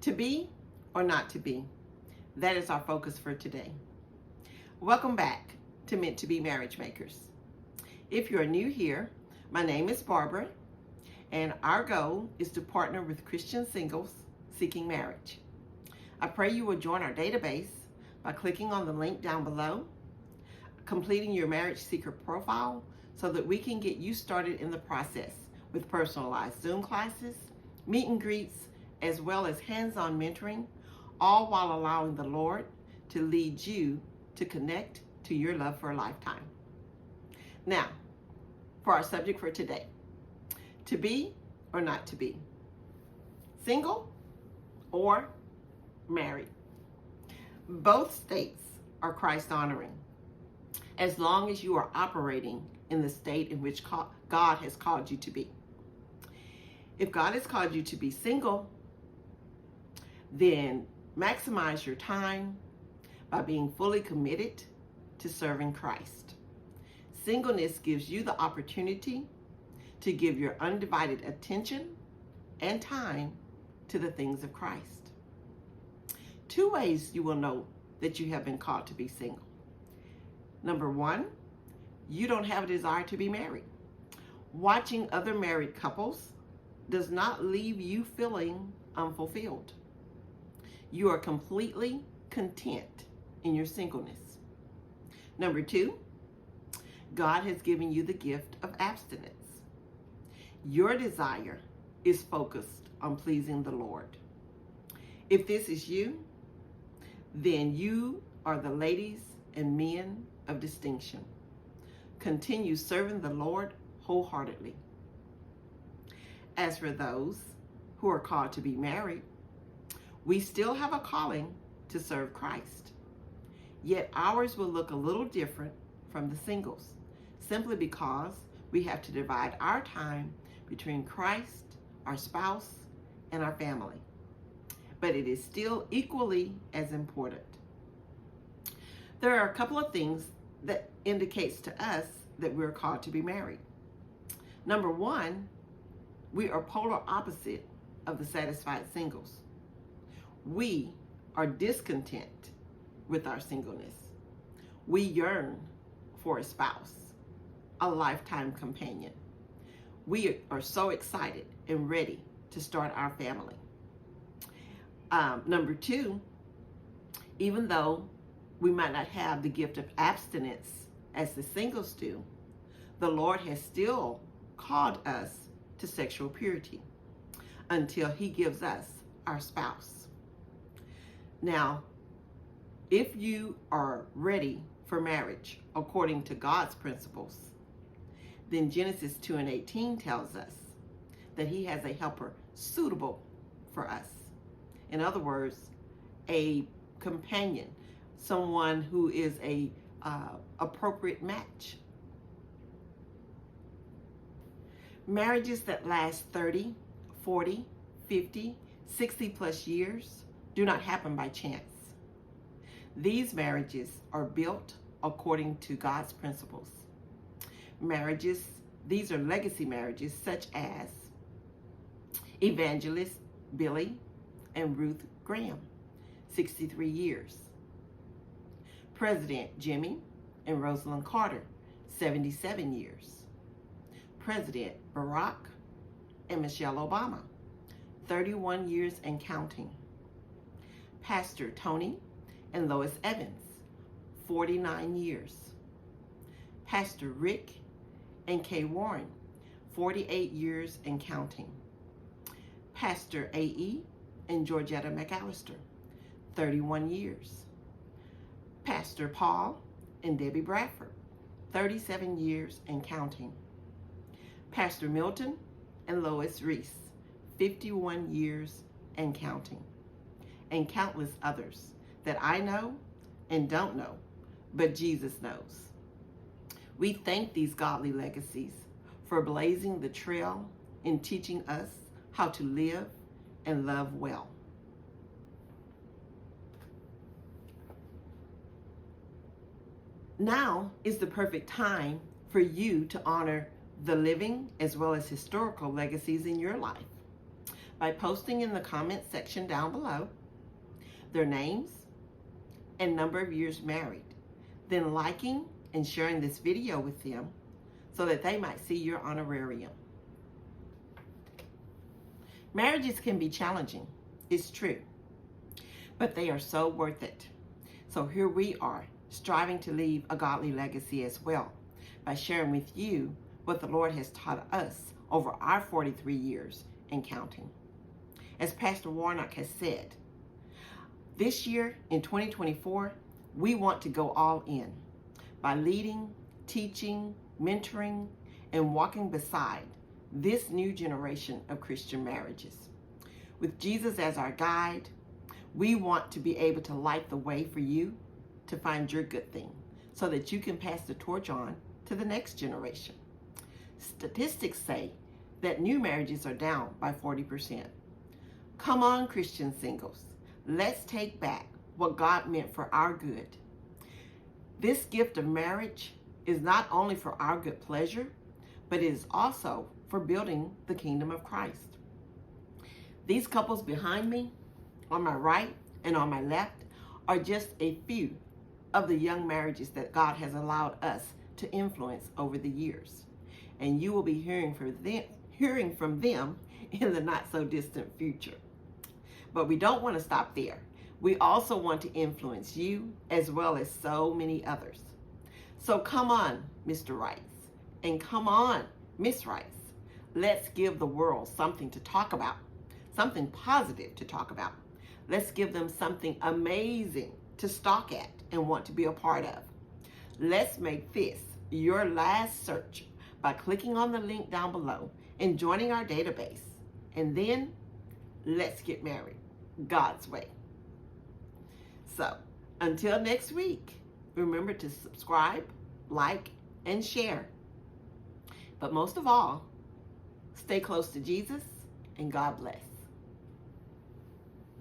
To be or not to be? That is our focus for today. Welcome back to Meant to Be Marriage Makers. If you're new here, my name is Barbara, and our goal is to partner with Christian singles seeking marriage. I pray you will join our database by clicking on the link down below, completing your marriage seeker profile so that we can get you started in the process with personalized Zoom classes, meet and greets, as well as hands-on mentoring, all while allowing the Lord to lead you to connect to your love for a lifetime. Now, for our subject for today, to be or not to be? Single or married? Both states are Christ-honoring, as long as you are operating in the state in which God has called you to be. If God has called you to be single, then maximize your time by being fully committed to serving Christ. Singleness gives you the opportunity to give your undivided attention and time to the things of Christ. Two ways you will know that you have been called to be single. Number one, you don't have a desire to be married. Watching other married couples does not leave you feeling unfulfilled. You are completely content in your singleness. Number two, God has given you the gift of abstinence. Your desire is focused on pleasing the Lord. If this is you, then you are the ladies and men of distinction. Continue serving the Lord wholeheartedly. As for those who are called to be married, we still have a calling to serve Christ. Yet ours will look a little different from the singles, simply because we have to divide our time between Christ, our spouse, and our family. But it is still equally as important. There are a couple of things that indicates to us that we're called to be married. Number one, we are polar opposite of the satisfied singles. We are discontent with our singleness. We yearn for a spouse, a lifetime companion. We are so excited and ready to start our family. Number two, even though we might not have the gift of abstinence as the singles do, the Lord has still called us to sexual purity until He gives us our spouse. Now, if you are ready for marriage according to God's principles, then Genesis 2:18 tells us that He has a helper suitable for us. In other words, a companion, someone who is a appropriate match. Marriages that last 30, 40, 50, 60 plus years do not happen by chance. These marriages are built according to God's principles. Marriages, these are legacy marriages such as Evangelist Billy and Ruth Graham, 63 years. President Jimmy and Rosalind Carter, 77 years. President Barack and Michelle Obama, 31 years and counting. Pastor Tony and Lois Evans, 49 years. Pastor Rick and Kay Warren, 48 years and counting. Pastor A.E. and Georgetta McAllister, 31 years. Pastor Paul and Debbie Bradford, 37 years and counting. Pastor Milton and Lois Reese, 51 years and counting. And countless others that I know and don't know, but Jesus knows. We thank these godly legacies for blazing the trail in teaching us how to live and love well. Now is the perfect time for you to honor the living as well as historical legacies in your life. by posting in the comment section down below their names and number of years married, then liking and sharing this video with them so that they might see your honorarium. Marriages can be challenging, it's true, but they are so worth it. So here we are, striving to leave a godly legacy as well, by sharing with you what the Lord has taught us over our 43 years and counting. As Pastor Warnock has said, this year in 2024, we want to go all in by leading, teaching, mentoring, and walking beside this new generation of Christian marriages. With Jesus as our guide, we want to be able to light the way for you to find your good thing so that you can pass the torch on to the next generation. Statistics say that new marriages are down by 40%. Come on, Christian singles. Let's take back what God meant for our good. This gift of marriage is not only for our good pleasure, but it is also for building the kingdom of Christ. These couples behind me, on my right and on my left, are just a few of the young marriages that God has allowed us to influence over the years. And you will be hearing from them in the not so distant future. But we don't want to stop there. We also want to influence you as well as so many others. So come on, Mr. Rice, and come on, Miss Rice. Let's give the world something to talk about, something positive to talk about. Let's give them something amazing to stalk at and want to be a part of. Let's make this your last search by clicking on the link down below and joining our database. And then let's get married God's way. So until next week, remember to subscribe, like, and share. But most of all, stay close to Jesus, and God bless.